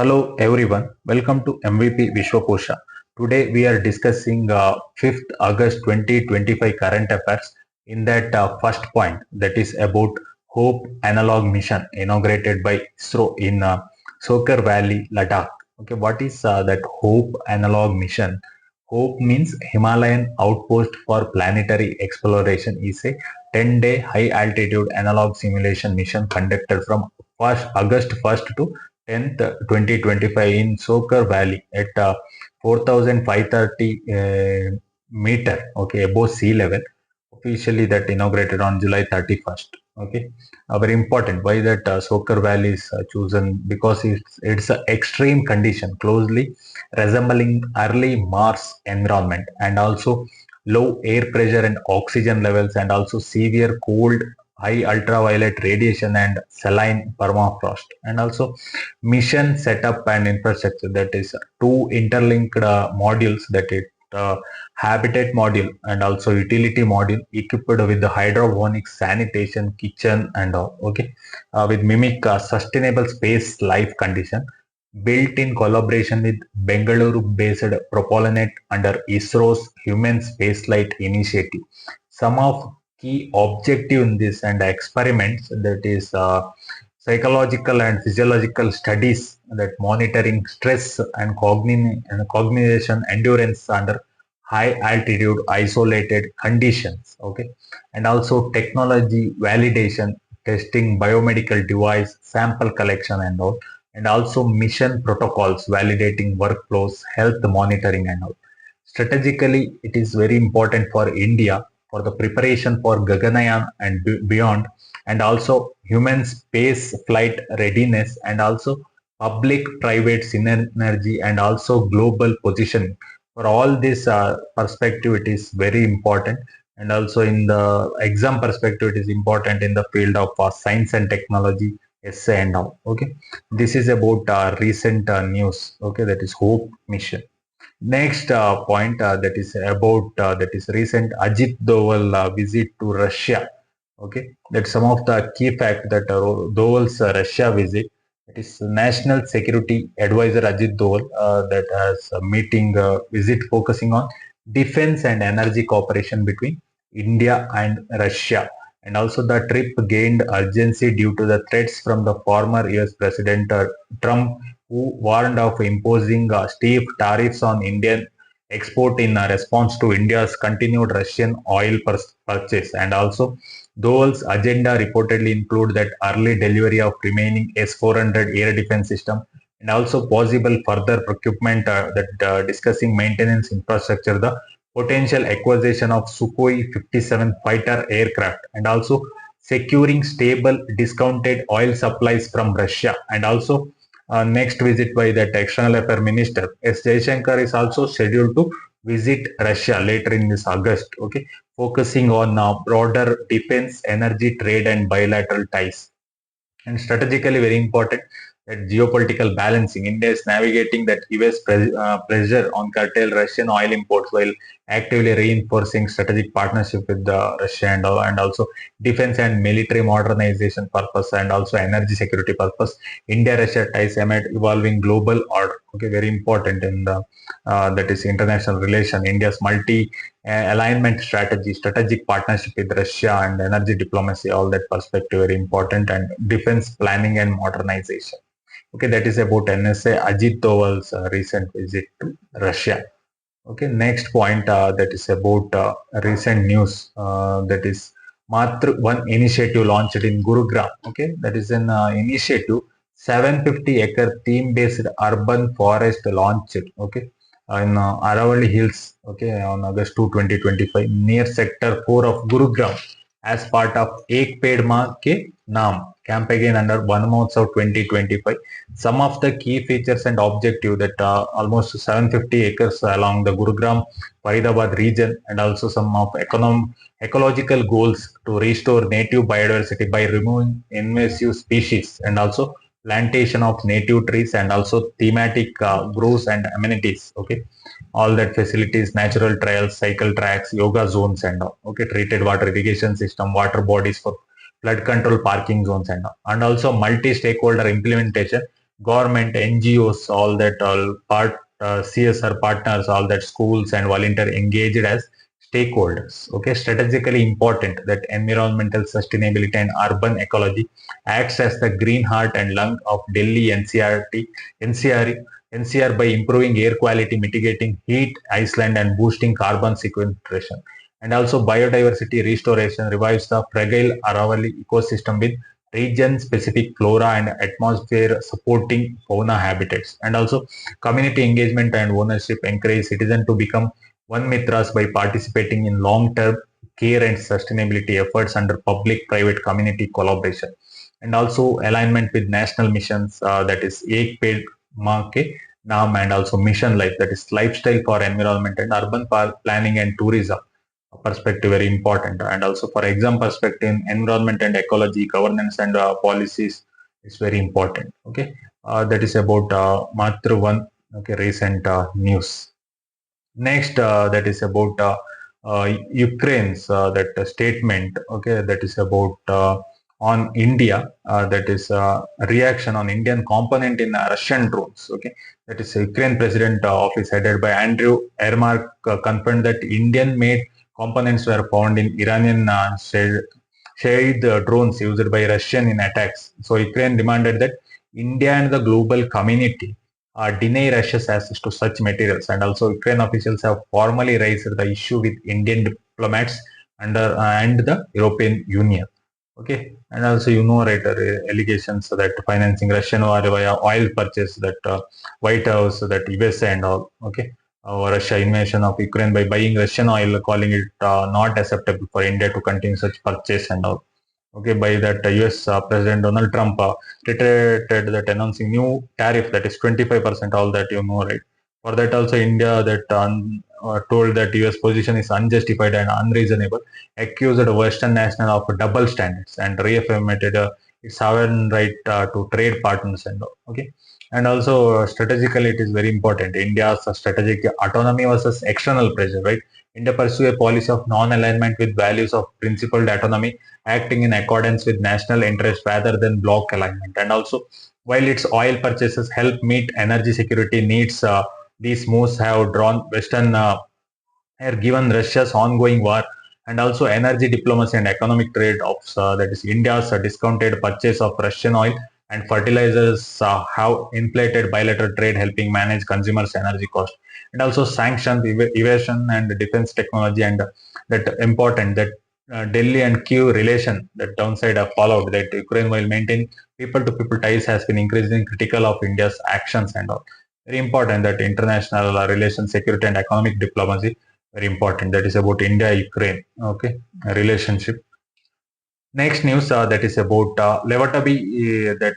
Hello everyone, welcome to MVP Vishwakosha. Today we are discussing 5th August 2025 current affairs. In that first point, that is about Hope Analog Mission inaugurated by ISRO in Sokar Valley, Ladakh. Okay, what is that Hope Analog Mission? Hope means Himalayan Outpost for Planetary Exploration is a 10-day high altitude analog simulation mission conducted from August 1st to 10th 2025 in Sokar Valley at 4,530 meter, okay, above sea level. Officially that inaugurated on July 31st. Okay, very important. Why that Sokar Valley is chosen? Because it's an extreme condition, closely resembling early Mars environment, and also low air pressure and oxygen levels, and also severe cold, high ultraviolet radiation and saline permafrost, and also mission setup and infrastructure, that is two interlinked modules, that is habitat module and also utility module equipped with the hydroponics, sanitation, kitchen and all. Okay, with mimic sustainable space life condition, built in collaboration with Bengaluru based Propelnet under ISRO's Human Spaceflight Initiative. Some of key objective in this and experiments, that is psychological and physiological studies, that monitoring stress and cognition endurance under high altitude isolated conditions. Okay, and also technology validation, testing biomedical device, sample collection and all, and also mission protocols, validating workflows, health monitoring and all. Strategically, it is very important for India for the preparation for Gaganayan and beyond, and also human space flight readiness, and also public-private synergy, and also global positioning. For all this perspective, it is very important, and also in the exam perspective, it is important in the field of science and technology, essay and all. Okay, this is about recent news. Okay, that is Hope mission. Next point, that is about that is recent Ajit Doval visit to Russia. Okay, that's some of the key facts that Doval's Russia visit. It is National Security Advisor Ajit Doval that has a meeting visit focusing on defense and energy cooperation between India and Russia. And also the trip gained urgency due to the threats from the former US President Trump, who warned of imposing steep tariffs on Indian export in response to India's continued Russian oil purchase. And also, Doval's agenda reportedly include that early delivery of remaining S-400 air defense system, and also possible further procurement, that discussing maintenance infrastructure, the potential acquisition of Sukhoi 57 fighter aircraft, and also securing stable discounted oil supplies from Russia. And also next visit by that External Affairs Minister S. Jaishankar is also scheduled to visit Russia later in this August. Okay, focusing on broader defense, energy, trade, and bilateral ties. And strategically very important, that geopolitical balancing. India is navigating that US pressure on curtail Russian oil imports while actively reinforcing strategic partnership with Russia, and also defense and military modernization purpose, and also energy security purpose. India-Russia ties amid evolving global order. Okay, very important in the that is international relation. India's multi alignment strategy, strategic partnership with Russia, and energy diplomacy, all that perspective very important, and defense planning and modernization. Okay, that is about NSA Ajit Doval's recent visit to Russia. Okay, next point, that is about recent news, that is Matru initiative launched in Gurugram. Okay, that is an initiative 750-acre theme-based urban forest launched. Okay, in Aravalli Hills. Okay, on August 2, 2025, near Sector 4 of Gurugram, as part of Ek Ped Ma Ke Naam campaign under One Mahotsav 2025. Some of the key features and objective, that almost 750 acres along the Gurugram Faridabad region, and also some of ecological goals to restore native biodiversity by removing invasive species, and also plantation of native trees, and also thematic groves and amenities. Okay, all that facilities, natural trails, cycle tracks, yoga zones and all. Okay, treated water irrigation system, water bodies for flood control, parking zones and all. And also multi-stakeholder implementation, government, NGOs, all that all CSR partners, all that schools and volunteer engaged as stakeholders. Okay, strategically important that environmental sustainability and urban ecology acts as the green heart and lung of Delhi NCR by improving air quality, mitigating heat island, and boosting carbon sequestration. And also biodiversity restoration revives the fragile Aravalli ecosystem with region-specific flora and atmosphere supporting fauna habitats. And also community engagement and ownership encourage citizens to become one Mitras by participating in long-term care and sustainability efforts under public-private community collaboration. And also alignment with national missions, that is Ek Ped Maa Ke Naam, and also Mission Life, that is lifestyle for environment and urban planning and tourism perspective, very important. And also for exam perspective, environment and ecology, governance and policies is very important. Okay, that is about Matru 1. Okay, recent news. Next, that is about Ukraine's that statement. Okay, that is about on India. That is a reaction on Indian component in Russian drones. Okay, that is Ukraine President office headed by Andrew Yermak confirmed that Indian-made components were found in Iranian shared drones used by Russian in attacks. So Ukraine demanded that India and the global community deny Russia's access to such materials. And also Ukraine officials have formally raised the issue with Indian diplomats and the European Union. Okay, and also right, allegations that financing Russian war via oil purchase, that White House, that USA and all. Okay, Russia invasion of Ukraine by buying Russian oil, calling it not acceptable for India to continue such purchase and all. Okay, by that US President Donald Trump reiterated that announcing new tariff that is 25%, all that right. For that also India that told that US position is unjustified and unreasonable, accused Western national of double standards and reaffirmed its sovereign right to trade partners and all. Okay, and also strategically it is very important. India's strategic autonomy versus external pressure, right? India pursue a policy of non-alignment with values of principled autonomy, acting in accordance with national interest rather than bloc alignment. And also, while its oil purchases help meet energy security needs, these moves have drawn Western given Russia's ongoing war and also energy diplomacy and economic trade-offs. That is, India's discounted purchase of Russian oil and fertilizers have inflated bilateral trade, helping manage consumers' energy cost. And also sanctions, evasion, and defense technology, and that important that Delhi and Kiev relation, that downside of fallout that Ukraine, while maintaining people-to-people ties, has been increasingly critical of India's actions and all. Very important that international relations, security, and economic diplomacy, very important. That is about India-Ukraine. Okay, relationship. Next news that is about Levotobi, that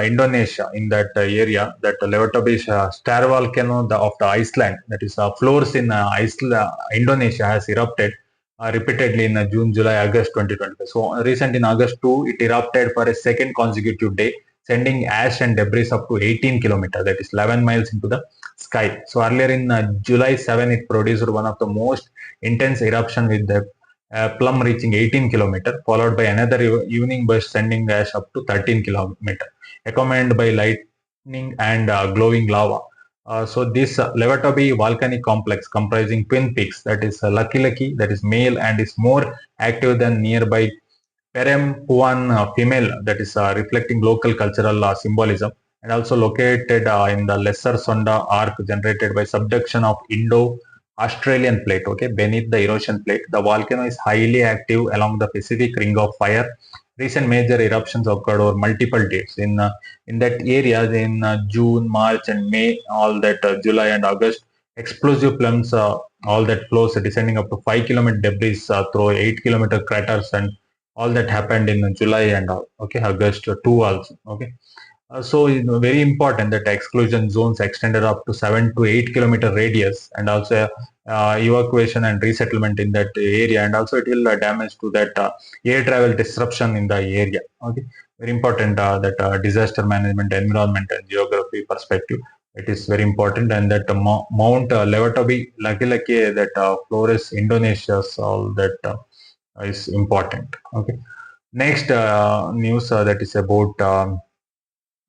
Indonesia, in that area, that Levotobi star volcano of the Iceland, that is floors in Iceland, Indonesia, has erupted repeatedly in June, July, August 2025. So recent in August 2, it erupted for a second consecutive day, sending ash and debris up to 18 kilometers, that is 11 miles into the sky. So earlier in July 7, it produced one of the most intense eruption with the plum reaching 18 kilometers, followed by another evening burst sending ash up to 13 kilometers, accompanied by lightning and glowing lava. So this Levotobi volcanic complex, comprising twin peaks, that is Lucky Lucky, that is male and is more active than nearby Perempuan female, that is reflecting local cultural symbolism, and also located in the Lesser Sonda arc generated by subduction of Indo-Australian plate, okay, beneath the erosion plate. The volcano is highly active along the Pacific Ring of Fire. Recent major eruptions occurred over multiple dates in that area in June, March, and May. All that July and August, explosive plumes, all that flows descending up to 5-kilometer debris through 8-kilometer craters, and all that happened in July and okay, August 2 also. Okay. So very important that exclusion zones extended up to 7 to 8-kilometer radius, and also evacuation and resettlement in that area, and also it will damage to that air travel disruption in the area. Okay, very important that disaster management, environment, and geography perspective. It is very important, and that Mount Levotobi, Lucky that Flores, Indonesia, all that is important. Okay, next news that is about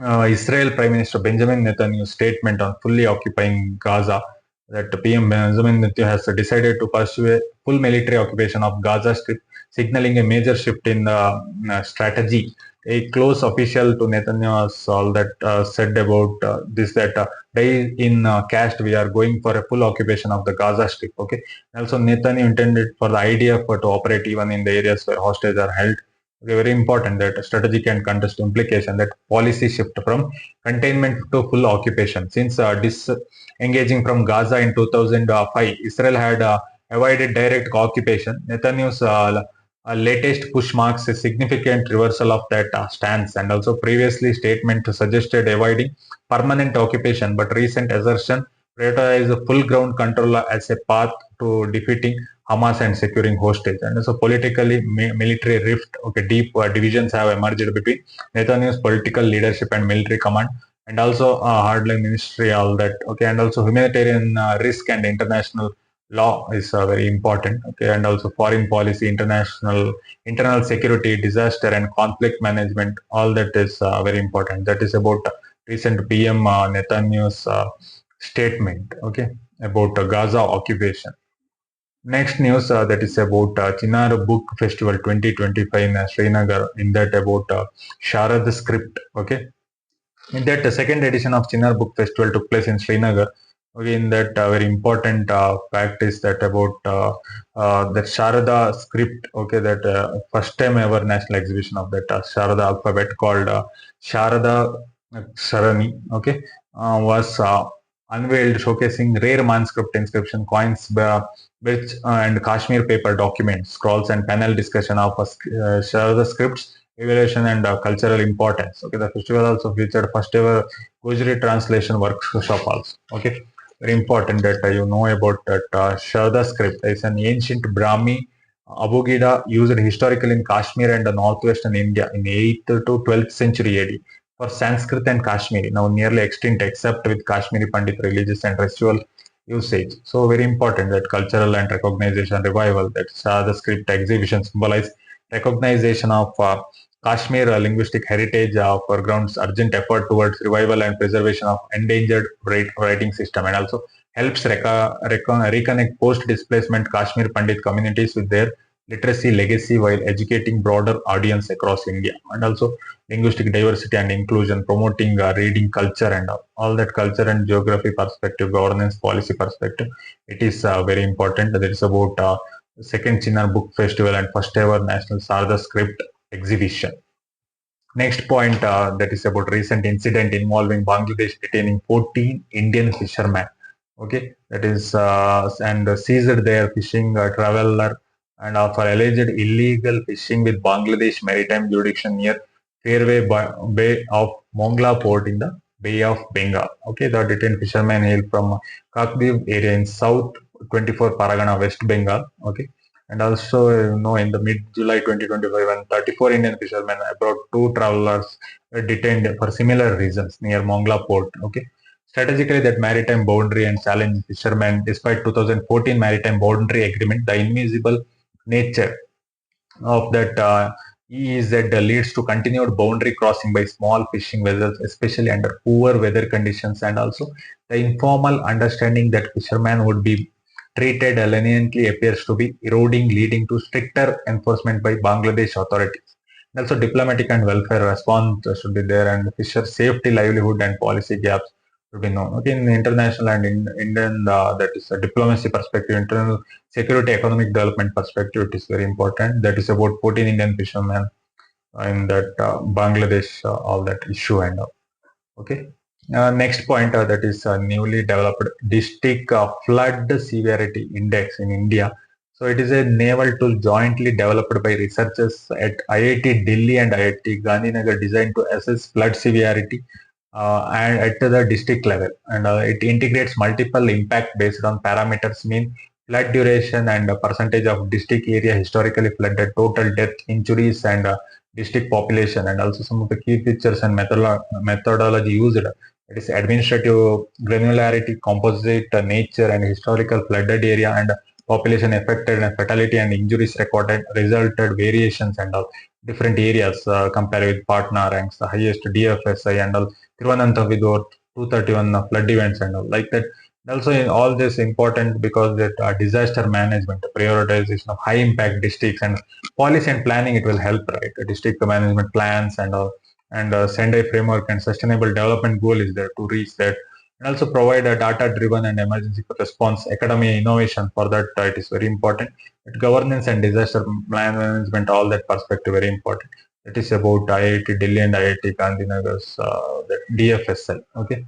Israel Prime Minister Benjamin Netanyahu's statement on fully occupying Gaza, that PM Benjamin Netanyahu has decided to pursue a full military occupation of Gaza Strip, signaling a major shift in the strategy. A close official to Netanyahu has all that said about this, that day in cast we are going for a full occupation of the Gaza Strip. Okay, also Netanyahu intended for the IDF to operate even in the areas where hostages are held. Okay, very important that strategic and contest implication, that policy shift from containment to full occupation. Since disengaging from Gaza in 2005, Israel had avoided direct occupation. Netanyahu's latest push marks a significant reversal of that stance, and also previously statement suggested avoiding permanent occupation, but recent assertion prioritized full ground control as a path to defeating Hamas and securing hostage. And so politically, military rift, okay, deep divisions have emerged between Netanyahu's political leadership and military command, and also hardline ministry, all that. Okay, and also humanitarian risk and international law is very important. Okay, and also foreign policy, internal security, disaster and conflict management, all that is very important. That is about recent PM Netanyahu's statement. Okay, about Gaza occupation. Next news, that is about Chinar Book Festival 2025 in Srinagar. In that, about Sharadascript. Okay, in that, the second edition of Chinar Book Festival took place in Srinagar. Okay, in that, very important fact is that about that Sharada script. Okay, that first time ever national exhibition of that Sharada alphabet called Sharada Sarani. Okay, was unveiled, showcasing rare manuscript inscription, coins, which and Kashmir paper documents, scrolls, and panel discussion of Sharada scripts, evaluation, and cultural importance. Okay, the festival also featured first ever Gujari translation workshop also. Okay, very important that you know about that Sharada script. It's an ancient Brahmi Abugida used historically in Kashmir and northwestern India in 8th to 12th century AD for Sanskrit and Kashmiri, now nearly extinct except with Kashmiri Pandit religious and ritual usage. So very important that cultural and recognition revival, that the script exhibition symbolize recognition of Kashmir linguistic heritage, foregrounds urgent effort towards revival and preservation of endangered writing system, and also helps reconnect post-displacement Kashmir Pandit communities with their literacy legacy while educating broader audience across India, and also linguistic diversity and inclusion, promoting reading culture and all that culture and geography perspective, governance policy perspective. It is very important. There is about second Chinar Book Festival and first ever National Sarda Script exhibition. Next point, that is about recent incident involving Bangladesh detaining 14 Indian fishermen. Okay, that is and seized their fishing traveler and for alleged illegal fishing with Bangladesh maritime jurisdiction near Fairway Bay of Mongla port in the Bay of Bengal. Okay, the detained fishermen hail from Kakdev area in South 24 Paragana, West Bengal. Okay, and also in the mid-July 2025, when 34 Indian fishermen, about 2 travelers were detained for similar reasons near Mongla port. Okay, strategically that maritime boundary and challenge fishermen despite 2014 maritime boundary agreement. The invisible nature of that EEZ leads to continued boundary crossing by small fishing vessels, especially under poor weather conditions, and also the informal understanding that fishermen would be treated leniently appears to be eroding, leading to stricter enforcement by Bangladesh authorities. And also diplomatic and welfare response should be there, and fisher safety, livelihood, and policy gaps should be known. Okay, in international and in Indian, that is a diplomacy perspective, internal security, economic development perspective, it is very important. That is about 14 Indian fishermen in that Bangladesh, all that issue and all. Okay. Next point, that is newly developed district flood severity index in India. So it is a naval tool jointly developed by researchers at IIT Delhi and IIT Gandhinagar, designed to assess flood severity and at the district level, and it integrates multiple impact based on parameters, mean flood duration and percentage of district area historically flooded, total death, injuries, and district population, and also some of the key features and methodology used. It is administrative granularity, composite nature, and historical flooded area and population affected, and fatality and injuries recorded, resulted variations, and all. different areas compared with Patna ranks the highest DFSI and all. Thiruvananthapuram with over 231 flood events and all like that. Also, in all this important because that disaster management, the prioritization of high impact districts and policy and planning, it will help, right? The district management plans and all, and Sendai framework and sustainable development goal is there to reach that, and also provide a data driven and emergency response academia innovation. For that, it is very important. Governance and disaster management, all that perspective very important. That is about IIT Delhi and IIT Gandhinagar's DFSL. Okay.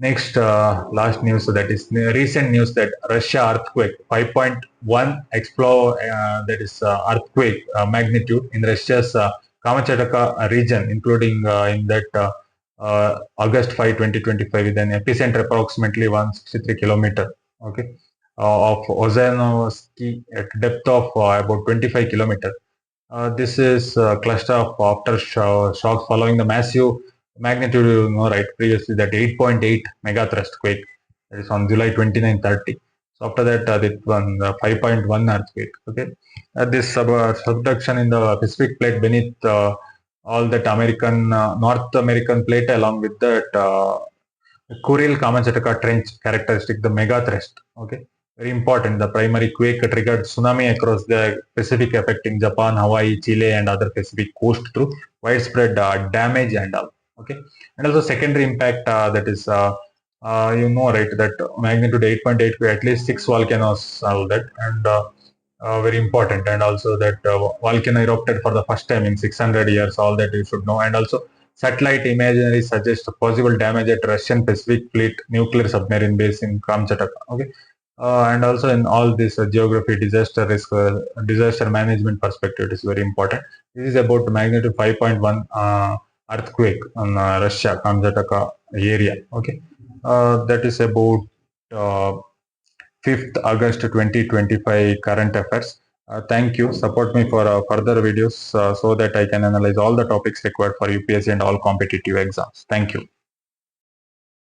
Next, last news, so that is recent news that Russia earthquake 5.1 explode, that is earthquake magnitude in Russia's Kamchatka region, including in that August 5, 2025, with an epicenter approximately 163 kilometer, okay, of Ozanovsky at depth of about 25 kilometer. This is a cluster of aftershocks following the massive magnitude, you know, right, previously that 8.8 megathrust quake, that is on July 29, 30. So after that, it one 5.1 earthquake. Okay, this subduction in the Pacific plate beneath all that American North American plate, along with that Kuril Kamchatka trench characteristic, the megathrust. Okay, very important. The primary quake triggered tsunami across the Pacific, affecting Japan, Hawaii, Chile, and other Pacific coast through widespread damage and all. Okay, and also secondary impact, that is you know, right, that magnitude 8.8, at least 6 volcanoes, all that, and very important. And also that volcano erupted for the first time in 600 years, all that you should know. And also satellite imagery suggests possible damage at Russian Pacific Fleet nuclear submarine base in Kamchatka. Okay, and also in all this geography, disaster risk, disaster management perspective, it is very important. This is about magnitude 5.1 earthquake on Russia Kamchatka area. Okay, that is about 5th August 2025 current affairs. Thank you. Support me for further videos so that I can analyze all the topics required for UPSC and all competitive exams. Thank you.